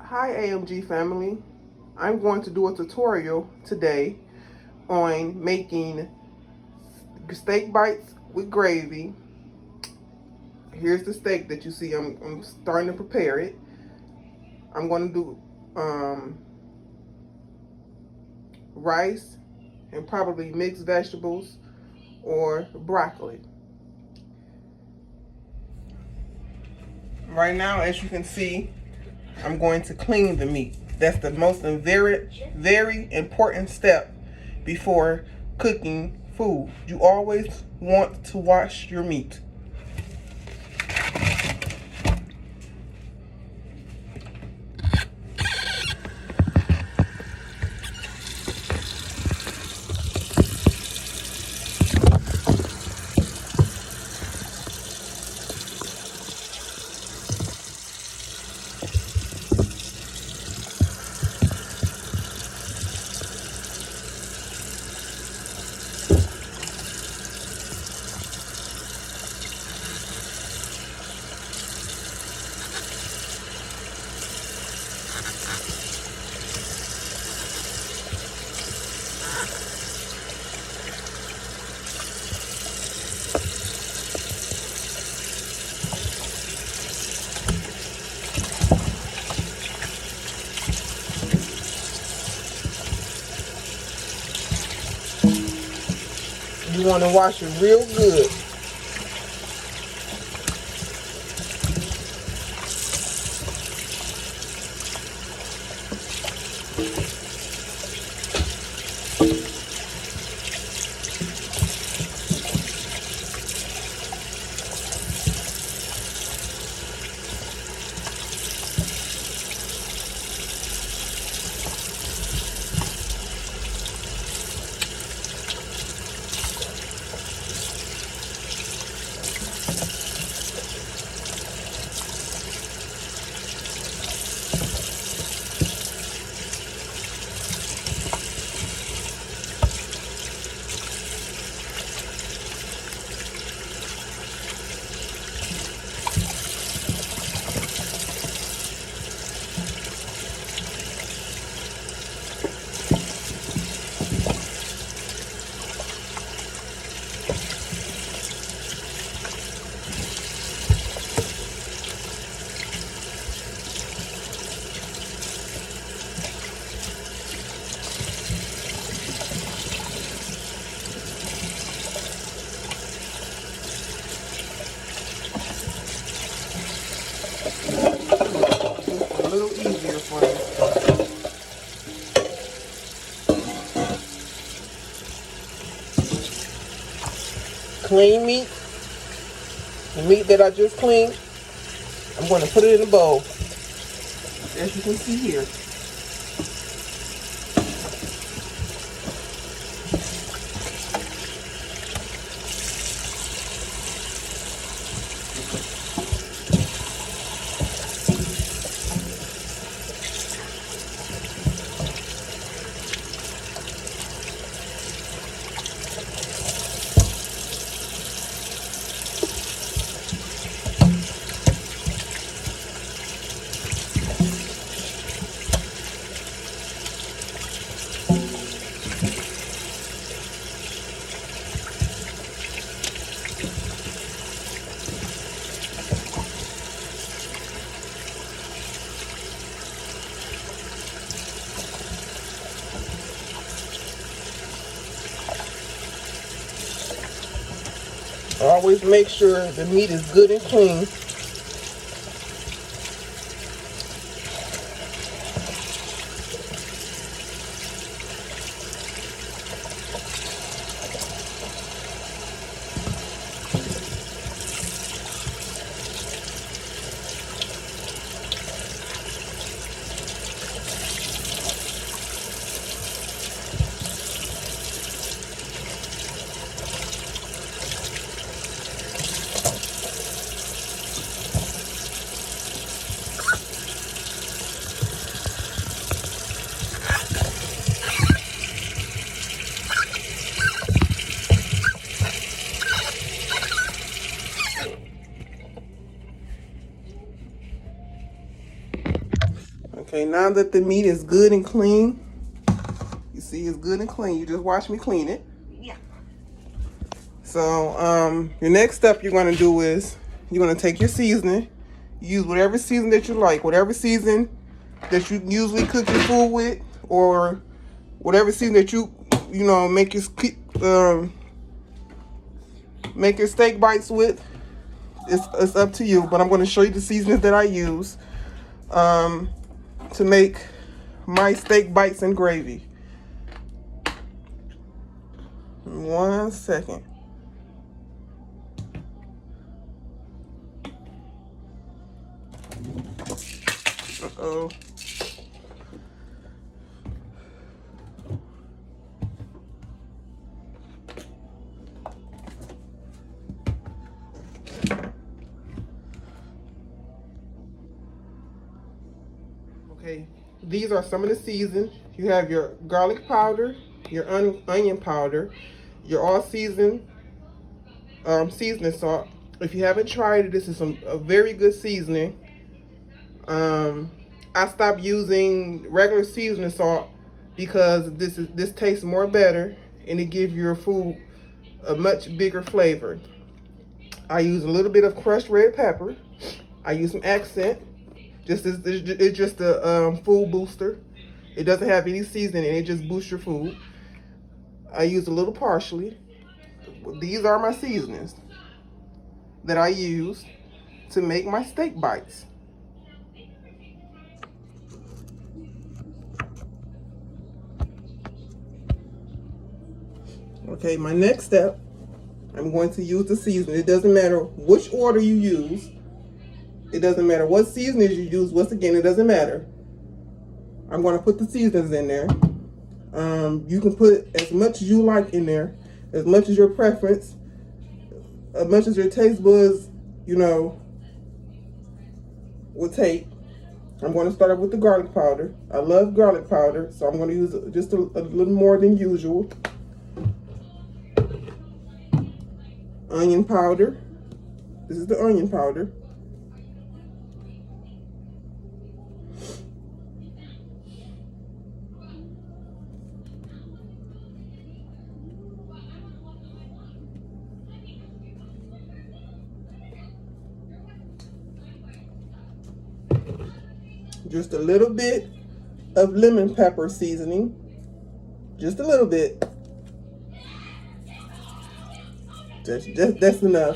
Hi A.M.G family. I'm going to do a tutorial today on making steak bites with gravy. Here's the steak that you see. I'm starting to prepare it. I'm going to do rice and probably mixed vegetables or broccoli. Right now, as you can see, I'm going to clean the meat. That's the most very important step before cooking food. You always want to wash your meat. You want to wash it real good. Just a little easier for you. Clean meat, the meat that I just cleaned, I'm going to put it in a bowl, as you can see here. Always make sure the meat is good and clean. Okay, now that the meat is good and clean, you see it's good and clean. You just watch me clean it. Yeah. So your next step you're going to do is you're going to take your seasoning. Use whatever season that you like, whatever season that you usually cook your food with, or whatever season that you know make your steak bites with. It's up to you, but I'm going to show you the seasonings that I use to make my steak bites and gravy. 1 second. Uh-oh. Okay, these are some of the seasons. You have your garlic powder, your onion powder, your all-season seasoning salt. If you haven't tried it, this is a very good seasoning. I stopped using regular seasoning salt because this tastes more better and it gives your food a much bigger flavor. I use a little bit of crushed red pepper. I use some accent. It's just a food booster. It doesn't have any seasoning, it just boosts your food. I use a little parsley. These are my seasonings that I use to make my steak bites. Okay, my next step, I'm going to use the seasoning. It doesn't matter which order you use. It doesn't matter what seasonings you use. Once again, it doesn't matter. I'm going to put the seasonings in there. You can put as much as you like in there, as much as your preference, as much as your taste buds, will take. I'm going to start off with the garlic powder. I love garlic powder, so I'm going to use just a little more than usual. Onion powder. This is the onion powder. Just a little bit of lemon pepper seasoning. Just a little bit. That's enough.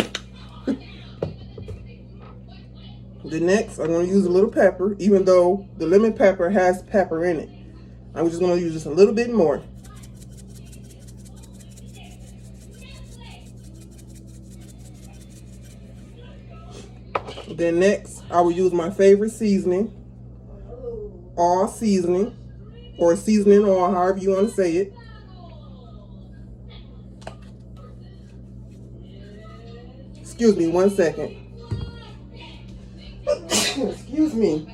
The next, I'm going to use a little pepper, even though the lemon pepper has pepper in it. I'm just going to use just a little bit more. Then next, I will use my favorite seasoning, all seasoning, or seasoning all, however you want to say it. Excuse me, 1 second. Excuse me.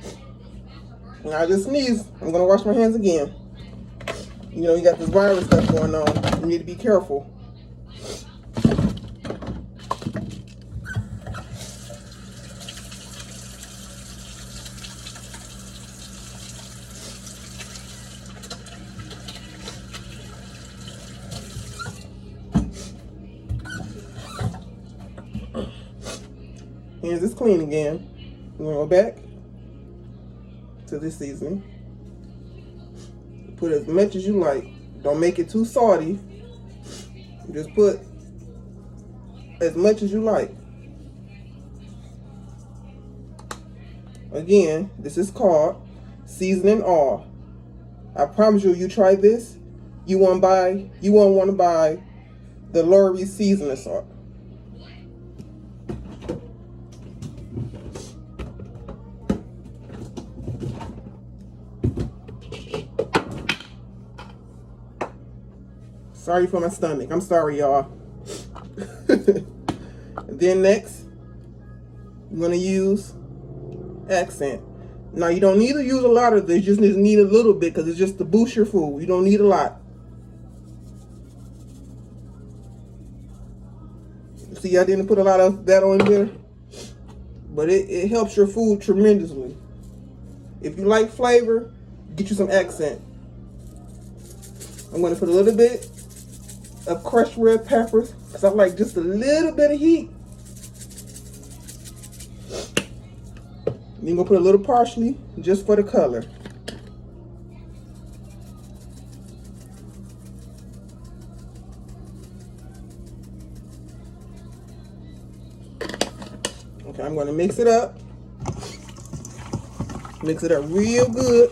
When I just sneeze, I'm going to wash my hands again. You got this virus stuff going on. You need to be careful. Hands is clean again. I'm going to go back to this seasoning. Put as much as you like. Don't make it too salty. Just put as much as you like. Again, this is called seasoning all. I promise you try this, you won't want to buy the Lowry seasoning salt. Sorry for my stomach. I'm sorry, y'all. Then next, I'm going to use accent. Now, you don't need to use a lot of this. You just need a little bit because it's just to boost your food. You don't need a lot. See, I didn't put a lot of that on there, but it helps your food tremendously. If you like flavor, get you some accent. I'm going to put a little bit of crushed red peppers because I like just a little bit of heat. Then gonna put a little parsley just for the color. Okay, I'm gonna mix it up. Mix it up real good.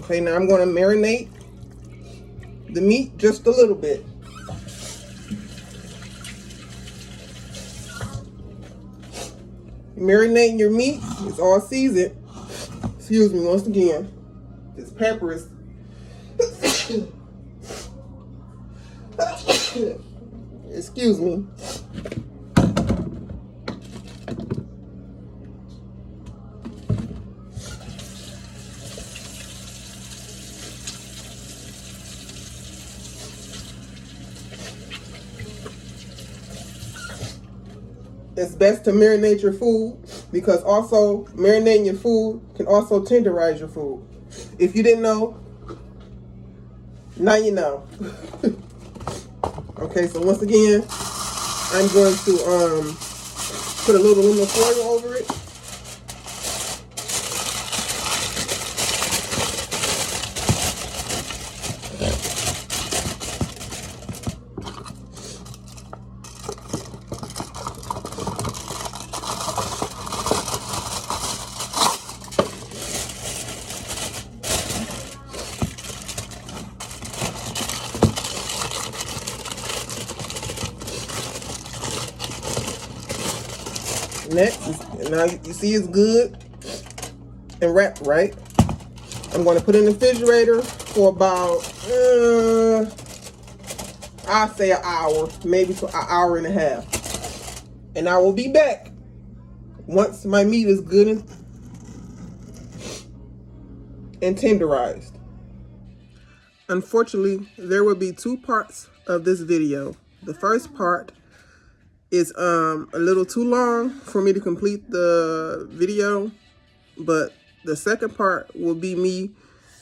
Okay, now I'm gonna marinate the meat just a little bit. Marinating your meat, it's all seasoned. Excuse me once again. This pepper is excuse me. It's best to marinate your food because also marinating your food can also tenderize your food. If you didn't know, now you know. Okay, so once again, I'm going to put a little aluminum foil over it. Next, now you see it's good and wrapped right. I'm going to put it in the refrigerator for about, I'll say an hour, maybe for an hour and a half. And I will be back once my meat is good and tenderized. Unfortunately, there will be two parts of this video. The first part is a little too long for me to complete the video, but the second part will be me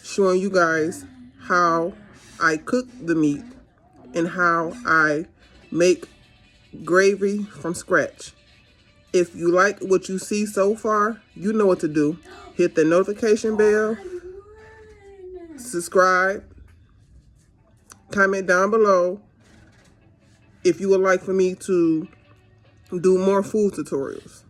showing you guys how I cook the meat and how I make gravy from scratch. If you like what you see so far, you know what to do. Hit the notification bell, subscribe, comment down below if you would like for me to do more food tutorials.